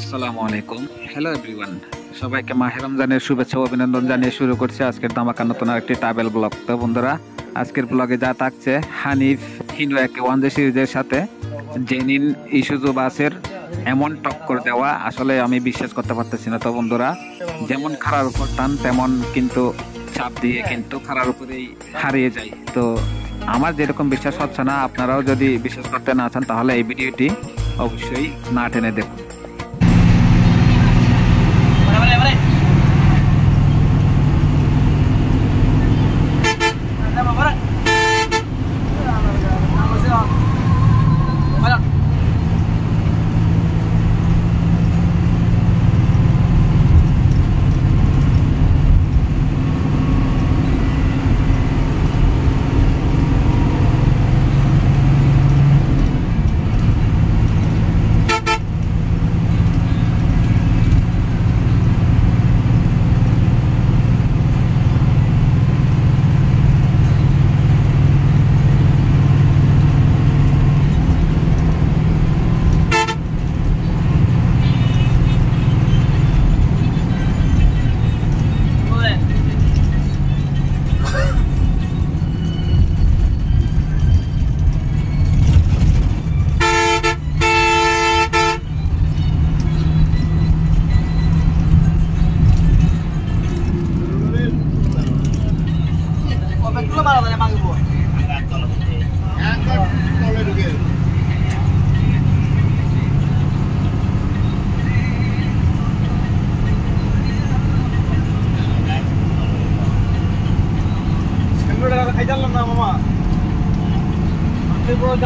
আসসালামু আলাইকুম। Hello everyone, সবাইকে মাহে রমজানের শুভেচ্ছা ও অভিনন্দন জানিয়ে শুরু করছি আজকের ধামাকা নতুন আরেকটি ট্রাভেল ব্লগ। তো বন্ধুরা, আজকের ব্লগে যা থাকছে, হানিফ হিনুয়াকে ওয়ান ডে সিরিজের সাথে জেনিন ইসুজু বাসের এমন টক্কর দেওয়া আসলে আমি বিশ্বাস করতে পারতেছি না। তো বন্ধুরা, যেমন খাড়ার উপর টান তেমন কিন্তু চাপ দিয়ে কিন্তু খাড়ার উপরেই হারিয়ে যায়। তো আমার যেরকম বিশ্বাস হচ্ছে না, আপনারাও যদি বিশ্বাস করতে না চান তাহলে এই ভিডিওটি অবশ্যই না টেনে দেখুন।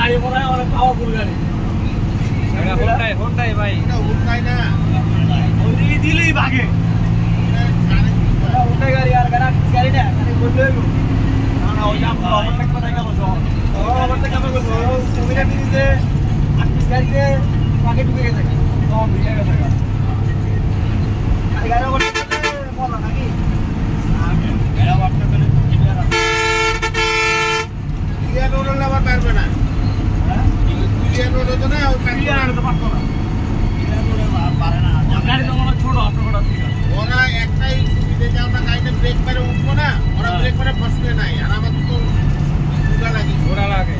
গাড়ি মনে হয় অনেক পাওয়ারফুল গাড়ি। হোন্ডাই ভাই, হোন্ডাই না, ওইদিকে দিলেই ভাগে। হোন্ডাই গাড়ি আর গাড়ি না, বললে না না, ওই আমরা ওভারটেক করে যাবো। ওভারটেক আমরা করবো, সুবিধা দিতে আটটি গাড়িতে আগে ঢুকে গেছে, তখন ভিজে গেছে গাড়ি। গাড়ি ওভারটেক করলে বলা নাকি গাড়ি ওভারটেক করলে ক্লিয়ার রোড হলে আবার পারবে না। ক্লিয়ার রোড হতো না, ওই ক্লিয়ার হতে পারতো না। ক্লিয়ার রোডে পারে না, গাড়ি তো আমার ছোট অটোটা ঠিক আছে। ওরা একটাই সুবিধা যে আমরা গাড়িতে ব্রেক মেরে উঠবো না, ওরা ব্রেক মেরে ফসলে নাই। আর আমার তো ঘোড়া লাগে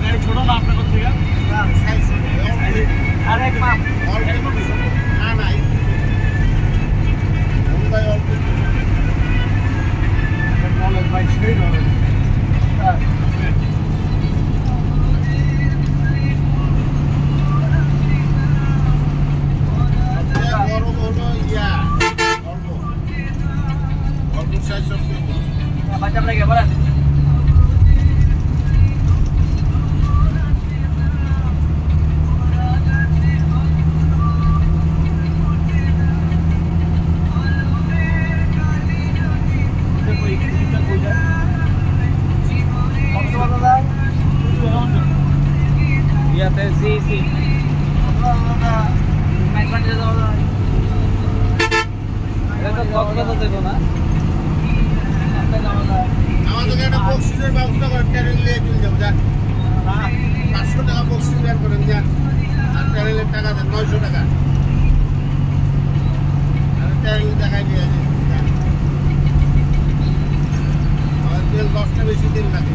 গাড়ি ছোট না আপনার থেকে আরেক মাপ না না অল্প নলেজ ভাই সেই নলেজ। বাচ্চা আপনাকে বলা আমাদেরকে একটা বক্সিসের ব্যবস্থা করেন, ট্রেন নিয়ে চলে যাবো যান। 500 টাকা বক্সিস বের করেন যান, আর ট্রেনের টাকা দেন 900 টাকা। আর ট্রেন টাকায় নিয়ে আসেন। আমার তেল 10টা বেশি তেল লাগে,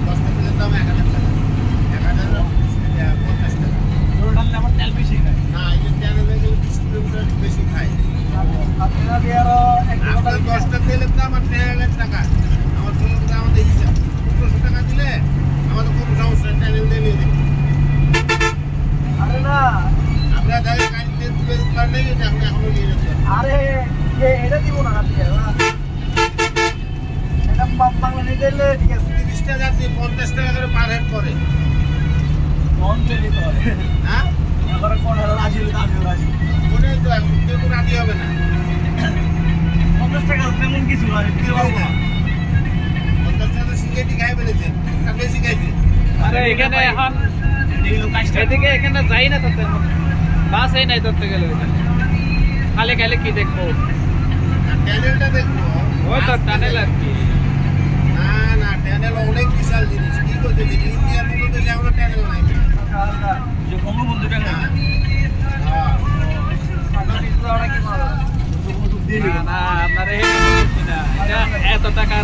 10টা তেলের দাম 1000 টাকা, 1050 টাকা। আমার তেল বেশি খায় না, এই যে ট্রেনে গেলে 20 কিলোমিটার বেশি খায়। আপনার 10টা তেলের দাম আর ট্রেনের টাকা, আমার তেলের দাম আমাদের হিসাব 1500 টাকা দিলে আমাদের কোনো সমস্যা ট্রেন দিয়ে নিয়ে দেবে। আরে না, আপনার গাড়ি গাড়িতে তুলে দোকান নেই, এটা আপনি এখনো নিয়ে যাচ্ছেন। আরে এটা দিব না, এটা বাংলা নিয়ে গেলে ঠিক আছে। 30 টাকা দিয়ে 50 টাকা করে পার হেড করে। কোন ট্রেনই তো হ্যাঁ, এবারে কোন রাজি হলে আমিও রাজি। মনে তো এখন কেউ রাজি হবে না। 50 টাকা তেমন কিছু নয়, কি হবে না। 50 টাকা সিগারেট খাই ফেলেছেন, তার বেশি খাইছে। আরে এখানে এখন এদিকে এখানে যাই না, ধরতে বাস এই নাই ধরতে গেলে খালি খালি কি দেখবো, ট্যানেলটা দেখবো। ওই তো ট্যানেল আর কি, না না ট্যানেল অনেক বিশাল জিনিস। কি করতে ইন্ডিয়ার মধ্যে যে আমরা ট্যানেল নাই, যে বঙ্গবন্ধু ট্যানেল না আপনার এত টাকার